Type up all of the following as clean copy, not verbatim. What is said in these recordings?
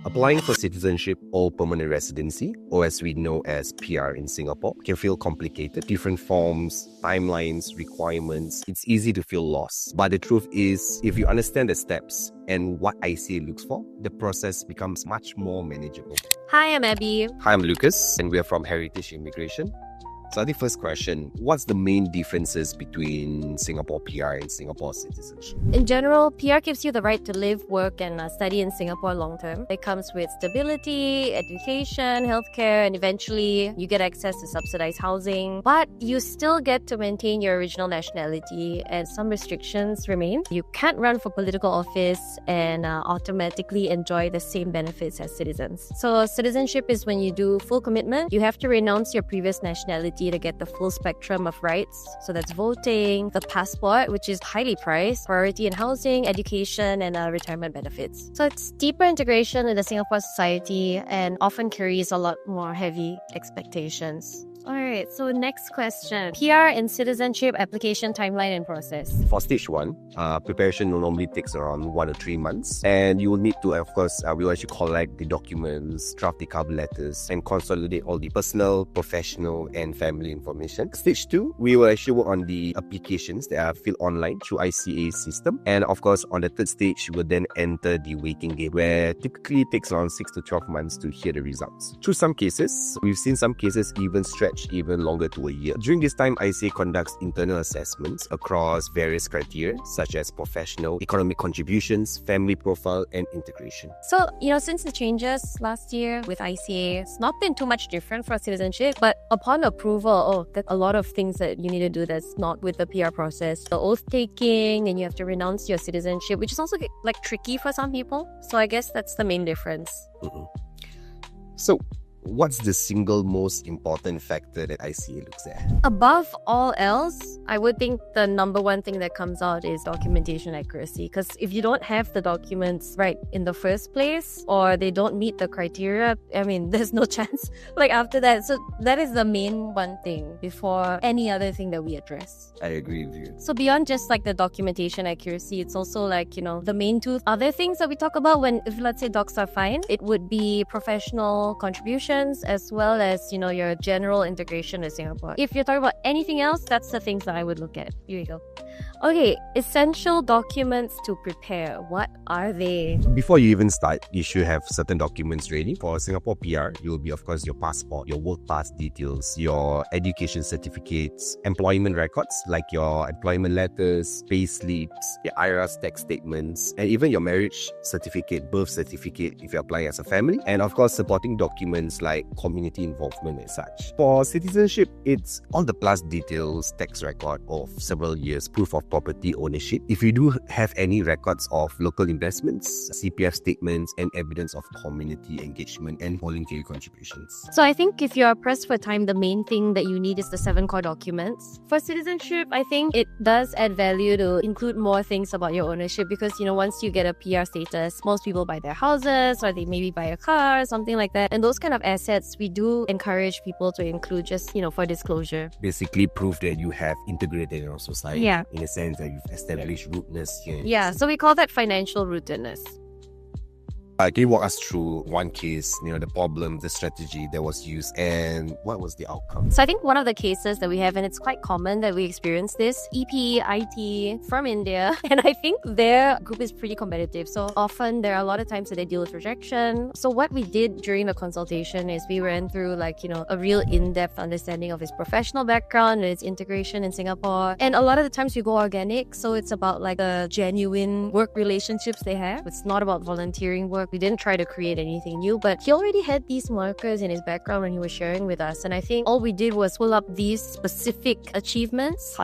Applying for citizenship or permanent residency, or as we know as PR in Singapore, can feel complicated. Different forms, timelines, requirements. It's easy to feel lost. But the truth is, if you understand the steps and what ICA looks for, the process becomes much more manageable. Hi, I'm Abby. Hi, I'm Lucas, and we are from Heritage Immigration. So the first question, what's the main differences between Singapore PR and Singapore citizenship? In general, PR gives you the right to live, work, and study in Singapore long term. It comes with stability, education, healthcare, and eventually you get access to subsidized housing. But you still get to maintain your original nationality, and some restrictions remain. You can't run for political office and automatically enjoy the same benefits as citizens. So citizenship is when you do full commitment. You have to renounce your previous nationality to get the full spectrum of rights. So that's voting, the passport, which is highly priced, priority in housing, education, and retirement benefits. So it's deeper integration in the Singapore society and often carries a lot more heavy expectations. Alright, so next question. PR and citizenship application timeline and process. For stage 1, preparation normally takes around 1 or 3 months. And you will need to, of course, we will actually collect the documents, draft the cover letters, and consolidate all the personal, professional, and family information. Stage 2, we will actually work on the applications that are filled online through ICA system. And of course, on the third stage, we will then enter the waiting game, where typically it takes around 6 to 12 months to hear the results. Through some cases, we've seen some cases even stretch even longer to a year. During this time, ICA conducts internal assessments across various criteria such as professional, economic contributions, family profile, and integration. So, since the changes last year with ICA, it's not been too much different for citizenship, but upon approval, there's a lot of things that you need to do that's not with the PR process. The oath taking, and you have to renounce your citizenship, which is also tricky for some people. So I guess that's the main difference. So, what's the single most important factor that ICA looks at? Above all else, I would think the number one thing that comes out is documentation accuracy. Because if you don't have the documents right in the first place, or they don't meet the criteria, there's no chance after that. So that is the main one thing before any other thing that we address. I agree with you. So beyond just the documentation accuracy, it's also the main two other things that we talk about if let's say docs are fine, it would be professional contributions as well as, your general integration in Singapore. If you're talking about anything else, that's the things that I would look at. Here you go. Okay, essential documents to prepare. What are they? Before you even start, you should have certain documents ready. For Singapore PR, you will be, of course, your passport, your work pass details, your education certificates, employment records like your employment letters, pay slips, your IRAS tax statements, and even your marriage certificate, birth certificate if you're applying as a family, and of course, supporting documents like community involvement and such. For citizenship, it's all the plus details, tax record of several years, proof of property ownership. If you do have any records of local investments, CPF statements, and evidence of community engagement and voluntary contributions. So I think if you're pressed for time, the main thing that you need is the 7 core documents. For citizenship, I think it does add value to include more things about your ownership because, once you get a PR status, most people buy their houses or they maybe buy a car, something like that. And those kind of assets, we do encourage people to include just, for disclosure. Basically prove that you have integrated in our society. Yeah. In a sense that you've established rootedness here. Yeah, so we call that financial rootedness. Can you walk us through one case, the problem, the strategy that was used, and what was the outcome? So I think one of the cases that we have, and it's quite common that we experience this, IT from India, and I think their group is pretty competitive. So often there are a lot of times that they deal with rejection. So what we did during the consultation is we ran through a real in-depth understanding of his professional background and his integration in Singapore. And a lot of the times we go organic, so it's about the genuine work relationships they have. It's not about volunteering work. We didn't try to create anything new, but he already had these markers in his background when he was sharing with us. And I think all we did was pull up these specific achievements.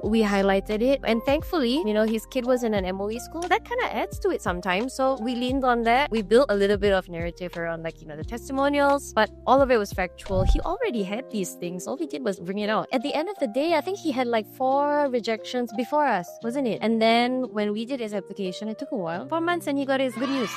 We highlighted it. And thankfully, his kid was in an MOE school. That kind of adds to it sometimes. So we leaned on that. We built a little bit of narrative around the testimonials, but all of it was factual. He already had these things. All we did was bring it out. At the end of the day, I think he had 4 rejections before us, wasn't it? And then when we did his application, it took a while. 4 months and he got his good news.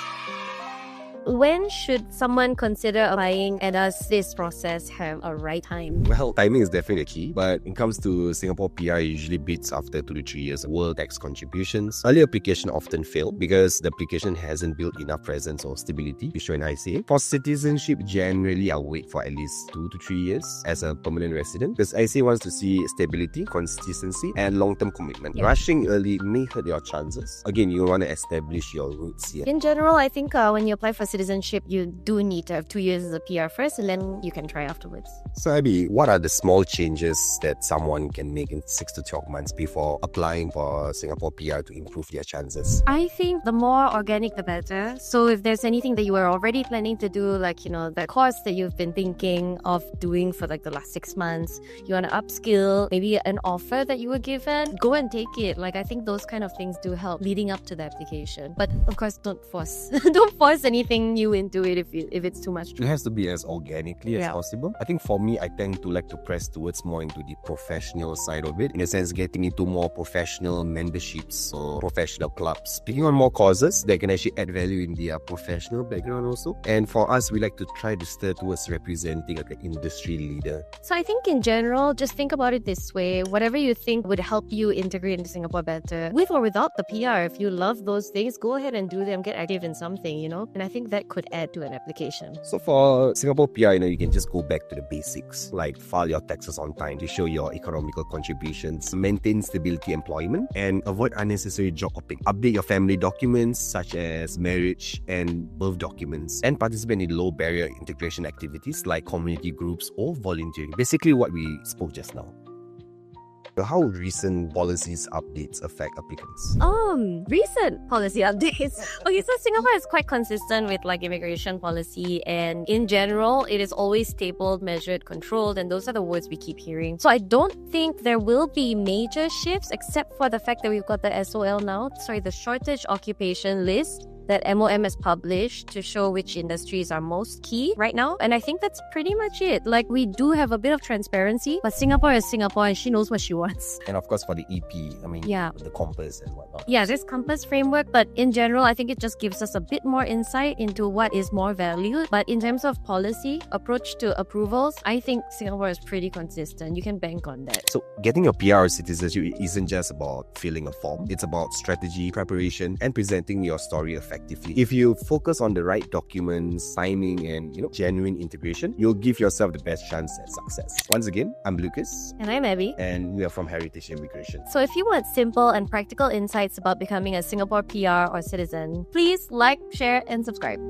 when should someone consider applying, and does this process have a right time? Well, timing is definitely key, but when it comes to Singapore PR, it usually bids after 2 to 3 years of work tax contributions. Early application often fail because the application hasn't built enough presence or stability to show an ICA. For citizenship, generally I'll wait for at least 2 to 3 years as a permanent resident because ICA wants to see stability, consistency, and long-term commitment. Yeah. Rushing early may hurt your chances. Again, you want to establish your roots here. In general, I think when you apply for citizenship, you do need to have 2 years as a PR first, and then you can try afterwards. So Abby, what are the small changes that someone can make in 6 to 12 months before applying for Singapore PR to improve their chances? I think the more organic, the better. So if there's anything that you were already planning to do, like, the course that you've been thinking of doing for like the last 6 months, you want to upskill, maybe an offer that you were given, go and take it. Like, I think those kind of things do help leading up to the application. But of course, don't force don't force anything new into it if it's too much. It has to be as organically as possible. I think for me, I tend to like to press towards more into the professional side of it, in a sense getting into more professional memberships or professional clubs, picking on more causes that can actually add value in their professional background also. And for us, we like to try to steer towards representing like an industry leader. So I think in general, just think about it this way: whatever you think would help you integrate into Singapore better, with or without the PR, if you love those things, go ahead and do them, get active in something, and I think that could add to an application. So for Singapore PR, you can just go back to the basics, like file your taxes on time to show your economical contributions, maintain stability employment, and avoid unnecessary job hopping. Update your family documents such as marriage and birth documents, and participate in low barrier integration activities like community groups or volunteering. Basically what we spoke just now. How recent policies updates affect applicants? Recent policy updates. Okay, so Singapore is quite consistent with like immigration policy, and in general, it is always stapled, measured, controlled, and those are the words we keep hearing. So I don't think there will be major shifts, except for the fact that we've got the SOL now. The shortage occupation list that MOM has published to show which industries are most key right now. And I think that's pretty much it. Like, we do have a bit of transparency, but Singapore is Singapore and she knows what she wants. And of course for the EP, the compass and whatnot. Yeah, there's compass framework, but in general, I think it just gives us a bit more insight into what is more valued. But in terms of policy, approach to approvals, I think Singapore is pretty consistent. You can bank on that. So getting a PR citizenship isn't just about filling a form. It's about strategy, preparation, and presenting your story effectively. If you focus on the right documents, timing, and genuine integration, you'll give yourself the best chance at success. Once again, I'm Lucas. And I'm Abby. And we are from Heritage Immigration. So if you want simple and practical insights about becoming a Singapore PR or citizen, please like, share, and subscribe.